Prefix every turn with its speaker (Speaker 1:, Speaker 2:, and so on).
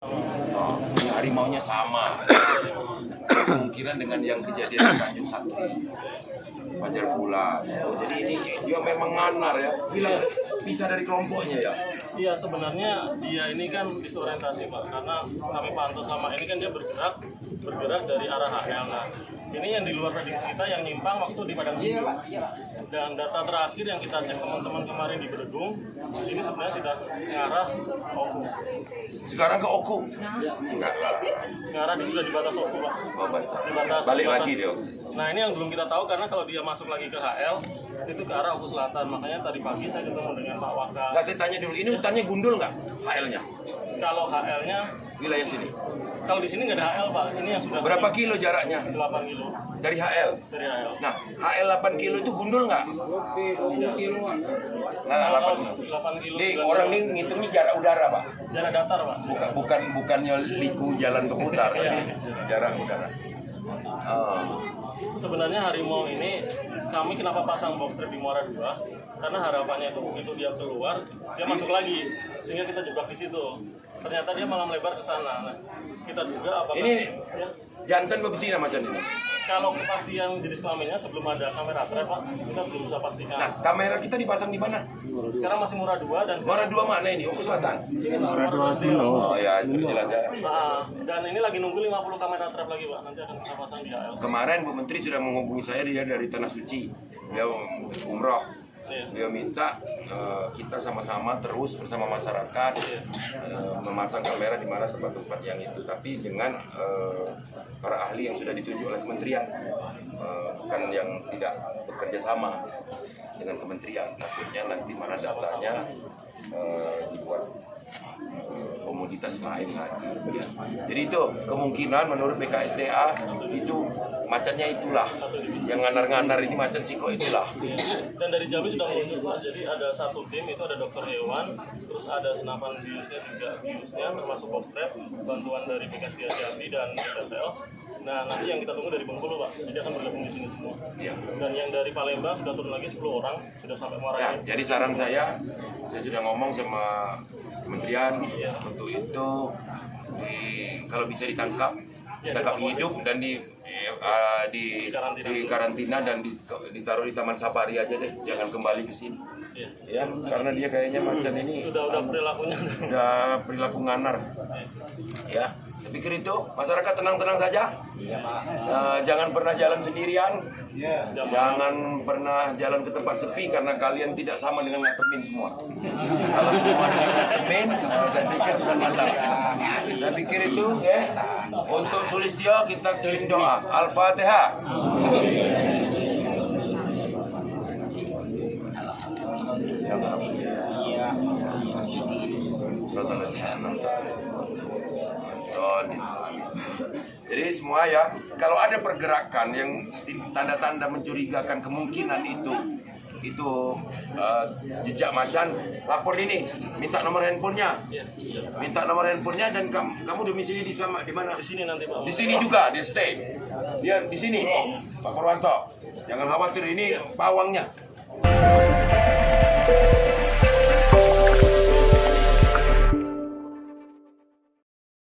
Speaker 1: Oh, ini harimaunya sama. Kemungkinan dengan yang kejadian di Tanjung Sakti, Fajar Pula. Oh, jadi ini dia memang nganar ya. Bilang bisa dari kelompoknya ya.
Speaker 2: Iya, sebenarnya dia ini kan disorientasi Pak, karena kami pantau selama ini kan dia bergerak dari arah HL. Nah, ini yang di luar prediksi kita yang nyimpang waktu di Padang Hijau. Dan data terakhir yang kita cek teman-teman kemarin di Bredung, ini sebenarnya sudah ngarah Oku.
Speaker 1: Sekarang ke Oku. Enggak lah.
Speaker 2: Ngarah dia sudah di batas Oku Pak.
Speaker 1: Oh,
Speaker 2: Balik
Speaker 1: lagi dia.
Speaker 2: Nah, ini yang belum kita tahu karena kalau dia masuk lagi ke HL itu ke arah Oku Selatan. Makanya tadi pagi saya ketemu dengan Pak Waka.
Speaker 1: Nggak, saya tanya dulu, ini hutannya gundul nggak HL-nya?
Speaker 2: Kalau HL-nya
Speaker 1: Wilayah sini.
Speaker 2: kalau di sini nggak ada HL Pak. Ini yang sudah
Speaker 1: Berapa kilo jaraknya
Speaker 2: 8 kilo
Speaker 1: dari HL?
Speaker 2: dari HL.
Speaker 1: Nah, HL 8 kilo itu gundul nggak? Nah, 8
Speaker 2: kilo.
Speaker 1: Ini orang ini ngitungnya jarak udara, Pak.
Speaker 2: Jarak datar Pak.
Speaker 1: Bukannya liku jalan berputar, tapi jarak udara.
Speaker 2: Sebenarnya harimau ini kami kenapa pasang box trap di Muara 2? Karena harapannya itu begitu dia keluar, dia masuk lagi sehingga kita jebak di situ. Ternyata dia malah melebar ke sana. Nah, kita duga apakah
Speaker 1: Ini
Speaker 2: ya,
Speaker 1: jantan betina macan ini.
Speaker 2: kalau kepastian jenis kelaminnya sebelum ada kamera trap Pak, kita belum bisa pastikan.
Speaker 1: Nah, kamera kita dipasang di mana?
Speaker 2: Sekarang masih Muara 2 dan
Speaker 1: Muara 2 mana ini? Oku Selatan.
Speaker 2: Muara 2
Speaker 1: Oh ya, itu jelas ya.
Speaker 2: dan ini lagi nunggu 50 kamera trap lagi Pak. Nanti akan kita pasang di HL.
Speaker 1: Kemarin Bu Menteri sudah menghubungi saya, dia dari Tanah Suci. Dia umroh. Dia minta kita sama-sama terus bersama masyarakat memasang kamera di mana tempat-tempat yang itu, tapi dengan para ahli yang sudah ditunjuk oleh kementerian, bukan yang tidak bekerja sama dengan kementerian. Takutnya nanti mana datanya dibuat komoditas lain lagi. Jadi itu kemungkinan menurut BKSDA itu macannya itulah yang nganar-nganar ini, macan siko itulah.
Speaker 2: Dan dari Jambi sudah meluncur Pak. Jadi ada satu tim itu ada dokter hewan, terus ada senapan biusnya juga termasuk box trap, bantuan dari BKSDA Jambi dan BKSL. Nah, nanti yang kita tunggu dari Bengkulu Pak, jadi akan bergabung di sini semua.
Speaker 1: Ya.
Speaker 2: Dan yang dari Palembang sudah turun lagi 10 orang, sudah sampai Muara.
Speaker 1: Ya, jadi saran saya sudah ngomong sama kementerian untuk itu kalau bisa ditangkap hidup dan di karantina dan ditaruh di Taman Safari aja deh, jangan kembali ke sini. Ya, karena dia kayaknya macan ini
Speaker 2: udah perilakunya
Speaker 1: udah perilaku nganar. Ya. Saya pikir itu masyarakat tenang-tenang saja. Jangan pernah jalan sendirian. Jangan pernah jalan ke tempat sepi karena kalian tidak sama dengan ngatemin semua. Kalau semua dengan ngatemin, saya pikir bukan masalah. Saya pikir itu ya. Untuk Sulistyo kita kirim doa. Al-Fatihah. Jadi semua ya, kalau ada pergerakan yang tanda-tanda mencurigakan kemungkinan itu jejak macan, lapor ini, minta nomor handphonenya, dan kamu domisili di mana?
Speaker 2: di sini nanti Pak.
Speaker 1: Di sini juga dia stay, dia di sini, Pak Purwanto. Jangan khawatir, ini pawangnya.